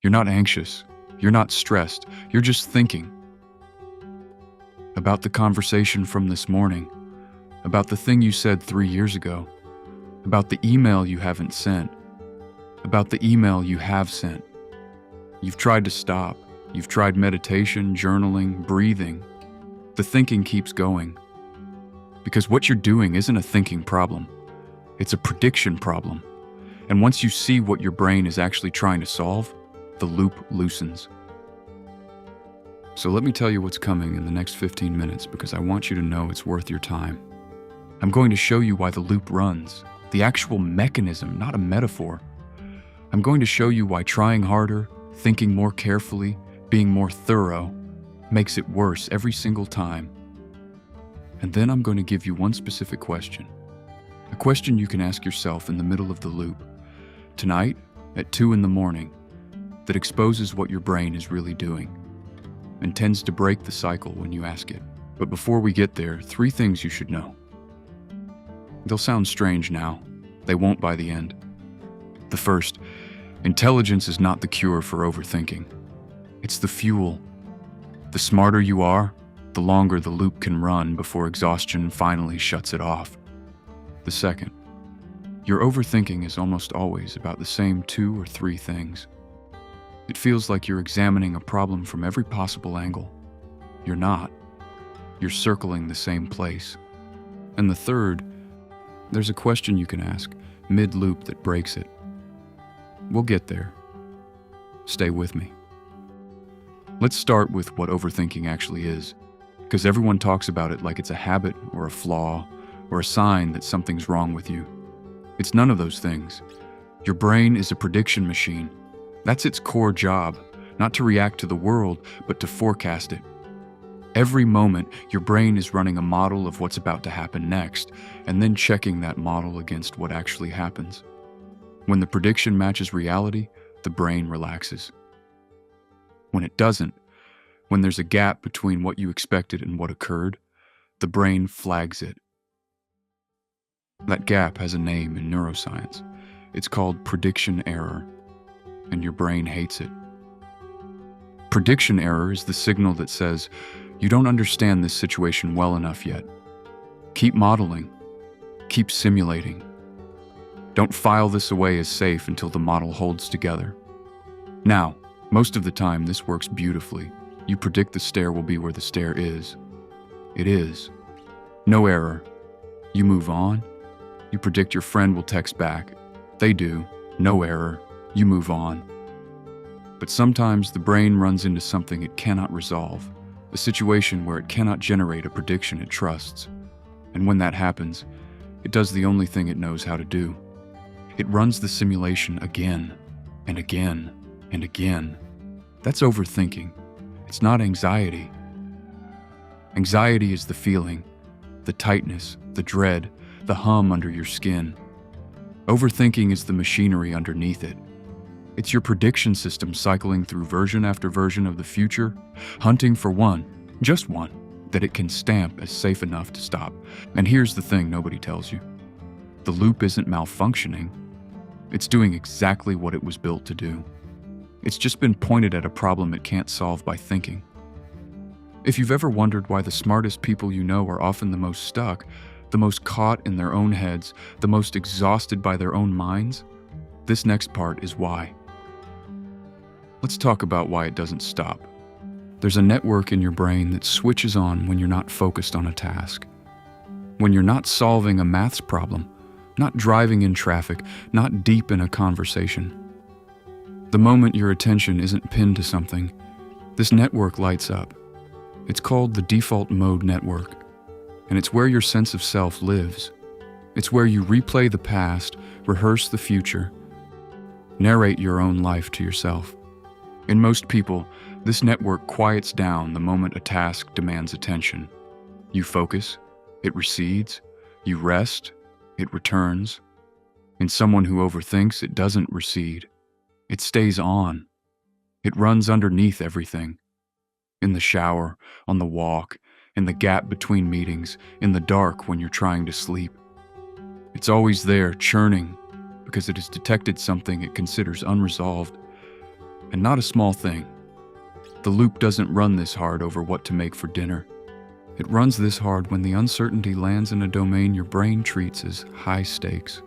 You're not anxious. You're not stressed. You're just thinking about the conversation from this morning, about the thing you said 3 years ago, about the email you haven't sent, about the email you have sent. You've tried to stop. You've tried meditation, journaling, breathing. The thinking keeps going. Because what you're doing isn't a thinking problem. It's a prediction problem. And once you see what your brain is actually trying to solve, the loop loosens. So let me tell you what's coming in the next 15 minutes because I want you to know it's worth your time. I'm going to show you why the loop runs, the actual mechanism, not a metaphor. I'm going to show you why trying harder, thinking more carefully, being more thorough, makes it worse every single time. And then I'm going to give you one specific question. A question you can ask yourself in the middle of the loop, tonight at 2 in the morning, that exposes what your brain is really doing and tends to break the cycle when you ask it. But before we get there, 3 things you should know. They'll sound strange now. They won't by the end. The first, intelligence is not the cure for overthinking. It's the fuel. The smarter you are, the longer the loop can run before exhaustion finally shuts it off. The second, your overthinking is almost always about the same 2 or 3 things. It feels like you're examining a problem from every possible angle. You're not. You're circling the same place. And the third, there's a question you can ask mid-loop that breaks it. We'll get there. Stay with me. Let's start with what overthinking actually is, because everyone talks about it like it's a habit or a flaw or a sign that something's wrong with you. It's none of those things. Your brain is a prediction machine. That's its core job, not to react to the world, but to forecast it. Every moment, your brain is running a model of what's about to happen next, and then checking that model against what actually happens. When the prediction matches reality, the brain relaxes. When it doesn't, when there's a gap between what you expected and what occurred, the brain flags it. That gap has a name in neuroscience. It's called prediction error, and your brain hates it. Prediction error is the signal that says, you don't understand this situation well enough yet. Keep modeling. Keep simulating. Don't file this away as safe until the model holds together. Now, most of the time this works beautifully. You predict the stair will be where the stair is. It is. No error. You move on. You predict your friend will text back. They do. No error. You move on. But sometimes the brain runs into something it cannot resolve, a situation where it cannot generate a prediction it trusts. And when that happens, it does the only thing it knows how to do. It runs the simulation again and again and again. That's overthinking. It's not anxiety. Anxiety is the feeling, the tightness, the dread, the hum under your skin. Overthinking is the machinery underneath it. It's your prediction system cycling through version after version of the future, hunting for one, just one, that it can stamp as safe enough to stop. And here's the thing nobody tells you. The loop isn't malfunctioning. It's doing exactly what it was built to do. It's just been pointed at a problem it can't solve by thinking. If you've ever wondered why the smartest people you know are often the most stuck, the most caught in their own heads, the most exhausted by their own minds, this next part is why. Let's talk about why it doesn't stop. There's a network in your brain that switches on when you're not focused on a task. When you're not solving a maths problem, not driving in traffic, not deep in a conversation. The moment your attention isn't pinned to something, this network lights up. It's called the default mode network, and it's where your sense of self lives. It's where you replay the past, rehearse the future, narrate your own life to yourself. In most people, this network quiets down the moment a task demands attention. You focus, it recedes. You rest, it returns. In someone who overthinks, it doesn't recede. It stays on. It runs underneath everything. In the shower, on the walk, in the gap between meetings, in the dark when you're trying to sleep. It's always there, churning, because it has detected something it considers unresolved. And not a small thing. The loop doesn't run this hard over what to make for dinner. It runs this hard when the uncertainty lands in a domain your brain treats as high stakes.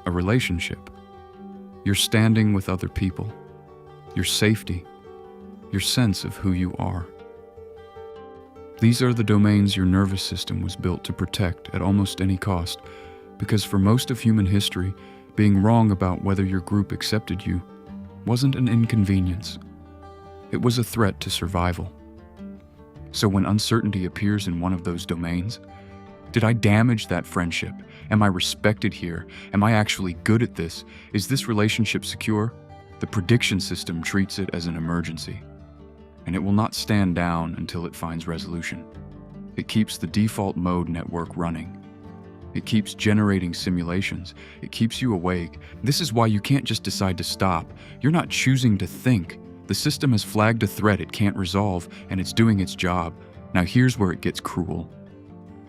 A relationship. Your standing with other people. Your safety. Your sense of who you are. These are the domains your nervous system was built to protect at almost any cost, because for most of human history, being wrong about whether your group accepted you wasn't an inconvenience. It was a threat to survival. So when uncertainty appears in one of those domains, did I damage that friendship? Am I respected here? Am I actually good at this? Is this relationship secure? The prediction system treats it as an emergency, and it will not stand down until it finds resolution. It keeps the default mode network running. It keeps generating simulations. It keeps you awake. This is why you can't just decide to stop. You're not choosing to think. The system has flagged a threat it can't resolve, and it's doing its job. Now here's where it gets cruel.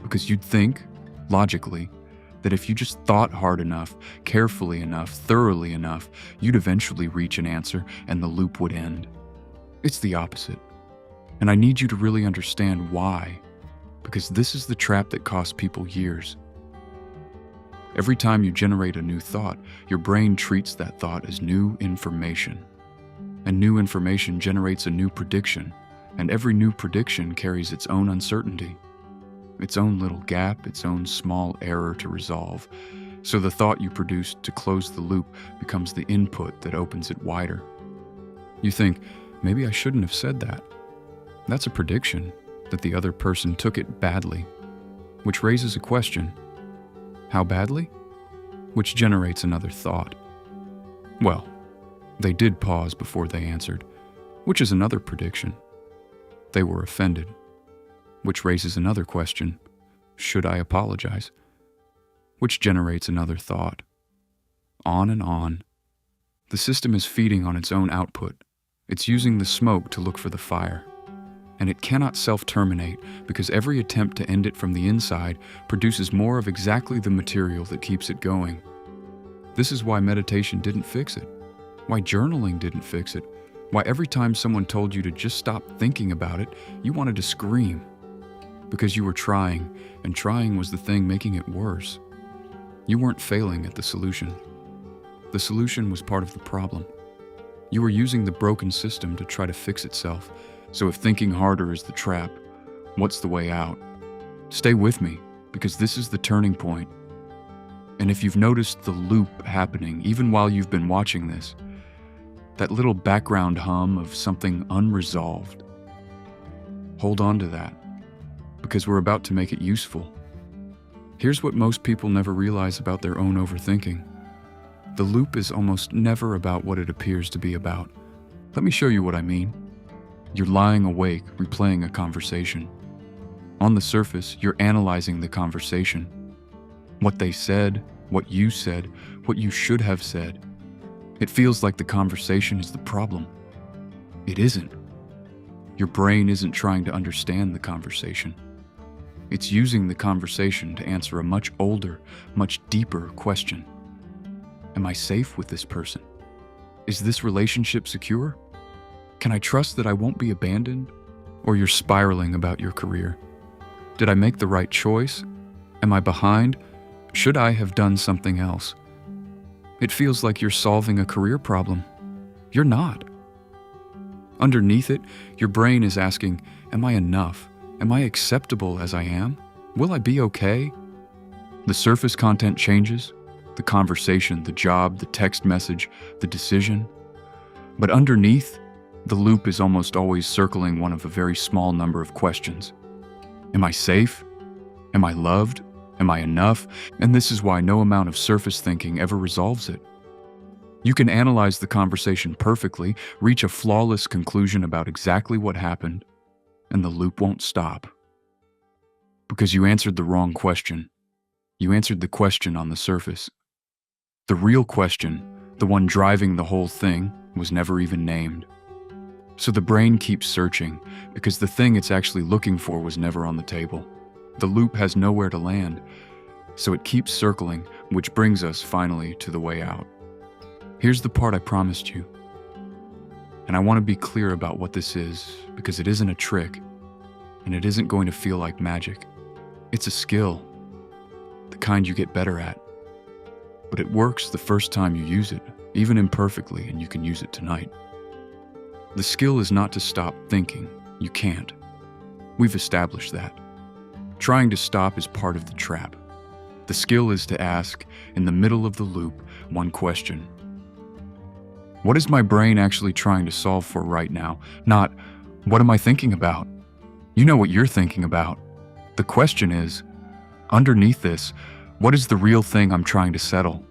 Because you'd think, logically, that if you just thought hard enough, carefully enough, thoroughly enough, you'd eventually reach an answer and the loop would end. It's the opposite. And I need you to really understand why. Because this is the trap that costs people years. Every time you generate a new thought, your brain treats that thought as new information. And new information generates a new prediction, and every new prediction carries its own uncertainty, its own little gap, its own small error to resolve. So the thought you produced to close the loop becomes the input that opens it wider. You think, maybe I shouldn't have said that. That's a prediction that the other person took it badly, which raises a question. How badly? Which generates another thought. Well, they did pause before they answered, which is another prediction. They were offended, which raises another question. Should I apologize? Which generates another thought. On and on. The system is feeding on its own output. It's using the smoke to look for the fire. And it cannot self-terminate because every attempt to end it from the inside produces more of exactly the material that keeps it going. This is why meditation didn't fix it, why journaling didn't fix it, why every time someone told you to just stop thinking about it, you wanted to scream. Because you were trying, and trying was the thing making it worse. You weren't failing at the solution. The solution was part of the problem. You were using the broken system to try to fix itself. So if thinking harder is the trap, what's the way out? Stay with me, because this is the turning point. And if you've noticed the loop happening, even while you've been watching this, that little background hum of something unresolved, hold on to that, because we're about to make it useful. Here's what most people never realize about their own overthinking. The loop is almost never about what it appears to be about. Let me show you what I mean. You're lying awake, replaying a conversation. On the surface, you're analyzing the conversation. What they said, what you should have said. It feels like the conversation is the problem. It isn't. Your brain isn't trying to understand the conversation. It's using the conversation to answer a much older, much deeper question. Am I safe with this person? Is this relationship secure? Can I trust that I won't be abandoned? Or you're spiraling about your career. Did I make the right choice? Am I behind? Should I have done something else? It feels like you're solving a career problem. You're not. Underneath it, your brain is asking, am I enough? Am I acceptable as I am? Will I be okay? The surface content changes, the conversation, the job, the text message, the decision. But underneath, the loop is almost always circling one of a very small number of questions. Am I safe? Am I loved? Am I enough? And this is why no amount of surface thinking ever resolves it. You can analyze the conversation perfectly, reach a flawless conclusion about exactly what happened, and the loop won't stop. Because you answered the wrong question. You answered the question on the surface. The real question, the one driving the whole thing, was never even named. So the brain keeps searching, because the thing it's actually looking for was never on the table. The loop has nowhere to land, so it keeps circling, which brings us finally to the way out. Here's the part I promised you. And I want to be clear about what this is, because it isn't a trick, and it isn't going to feel like magic. It's a skill, the kind you get better at. But it works the first time you use it, even imperfectly, and you can use it tonight. The skill is not to stop thinking. You can't. We've established that. Trying to stop is part of the trap. The skill is to ask, in the middle of the loop, one question. What is my brain actually trying to solve for right now? Not, what am I thinking about? You know what you're thinking about. The question is, underneath this, what is the real thing I'm trying to settle?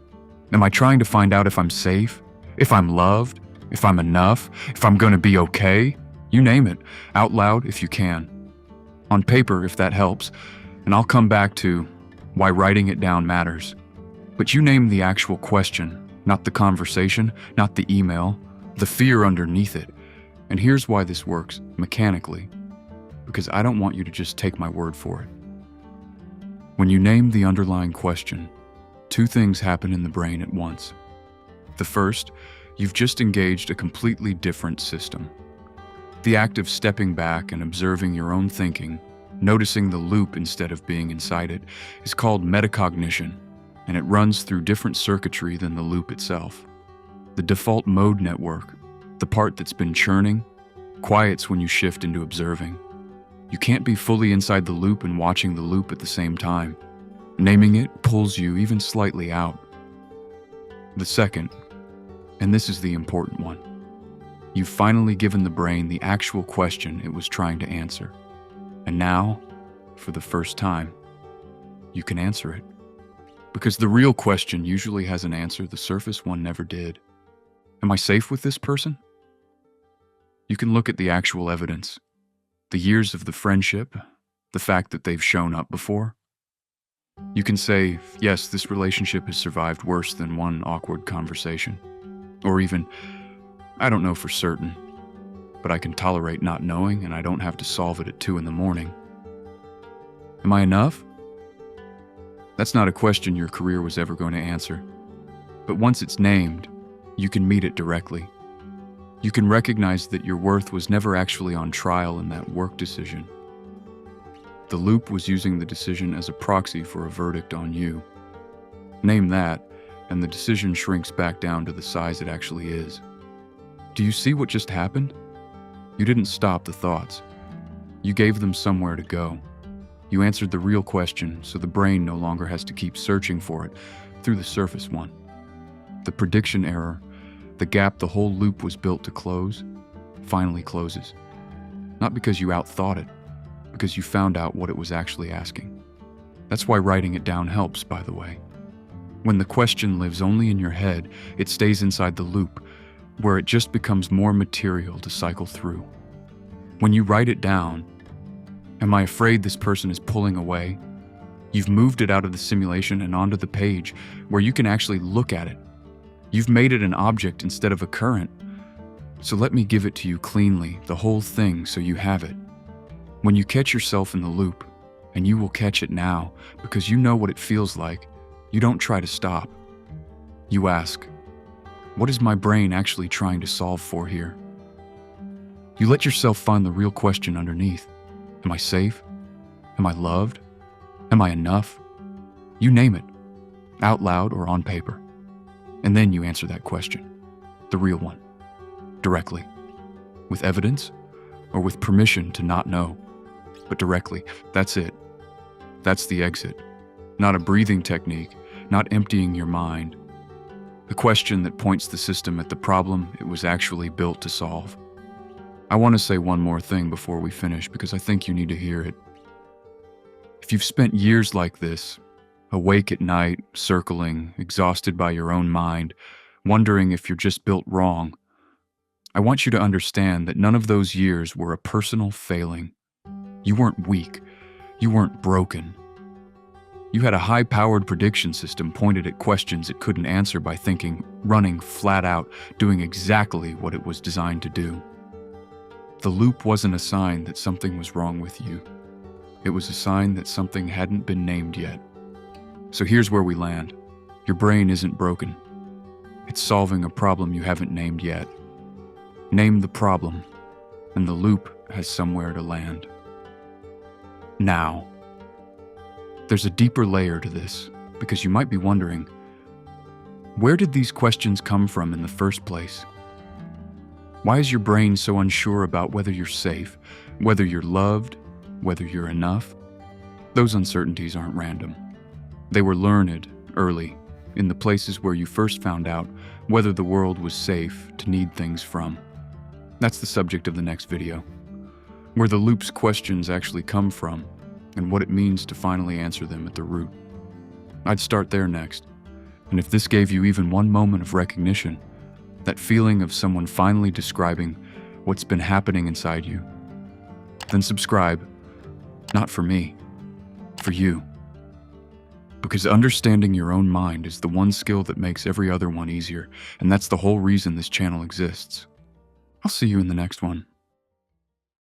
Am I trying to find out if I'm safe? If I'm loved? If I'm enough? If I'm going to be okay? You name it, out loud if you can. On paper if that helps, and I'll come back to why writing it down matters. But you name the actual question, not the conversation, not the email, the fear underneath it. And here's why this works mechanically, because I don't want you to just take my word for it. When you name the underlying question, two things happen in the brain at once. The first, you've just engaged a completely different system. The act of stepping back and observing your own thinking, noticing the loop instead of being inside it, is called metacognition, and it runs through different circuitry than the loop itself. The default mode network, the part that's been churning, quiets when you shift into observing. You can't be fully inside the loop and watching the loop at the same time. Naming it pulls you even slightly out. The second, and this is the important one, you've finally given the brain the actual question it was trying to answer. And now, for the first time, you can answer it. Because the real question usually has an answer the surface one never did. Am I safe with this person? You can look at the actual evidence, the years of the friendship, the fact that they've shown up before. You can say, yes, this relationship has survived worse than one awkward conversation. Or even, I don't know for certain, but I can tolerate not knowing and I don't have to solve it at 2 a.m. Am I enough? That's not a question your career was ever going to answer. But once it's named, you can meet it directly. You can recognize that your worth was never actually on trial in that work decision. The loop was using the decision as a proxy for a verdict on you. Name that, and the decision shrinks back down to the size it actually is. Do you see what just happened? You didn't stop the thoughts. You gave them somewhere to go. You answered the real question, so the brain no longer has to keep searching for it through the surface one. The prediction error, the gap the whole loop was built to close, finally closes. Not because you outthought it, because you found out what it was actually asking. That's why writing it down helps, by the way. When the question lives only in your head, it stays inside the loop, where it just becomes more material to cycle through. When you write it down, am I afraid this person is pulling away? You've moved it out of the simulation and onto the page, where you can actually look at it. You've made it an object instead of a current. So let me give it to you cleanly, the whole thing, so you have it. When you catch yourself in the loop, and you will catch it now, because you know what it feels like, you don't try to stop. You ask, what is my brain actually trying to solve for here? You let yourself find the real question underneath. Am I safe? Am I loved? Am I enough? You name it, out loud or on paper. And then you answer that question, the real one, directly, with evidence or with permission to not know, but directly. That's it. That's the exit. Not a breathing technique, not emptying your mind. A question that points the system at the problem it was actually built to solve. I want to say one more thing before we finish because I think you need to hear it. If you've spent years like this, awake at night, circling, exhausted by your own mind, wondering if you're just built wrong, I want you to understand that none of those years were a personal failing. You weren't weak. You weren't broken. You had a high-powered prediction system pointed at questions it couldn't answer by thinking, running flat out, doing exactly what it was designed to do. The loop wasn't a sign that something was wrong with you. It was a sign that something hadn't been named yet. So here's where we land. Your brain isn't broken. It's solving a problem you haven't named yet. Name the problem, and the loop has somewhere to land. Now, there's a deeper layer to this, because you might be wondering, where did these questions come from in the first place? Why is your brain so unsure about whether you're safe, whether you're loved, whether you're enough? Those uncertainties aren't random. They were learned early, in the places where you first found out whether the world was safe to need things from. That's the subject of the next video, where the loop's questions actually come from, and what it means to finally answer them at the root. I'd start there next, and if this gave you even one moment of recognition, that feeling of someone finally describing what's been happening inside you, then subscribe, not for me, for you. Because understanding your own mind is the one skill that makes every other one easier, and that's the whole reason this channel exists. I'll see you in the next one.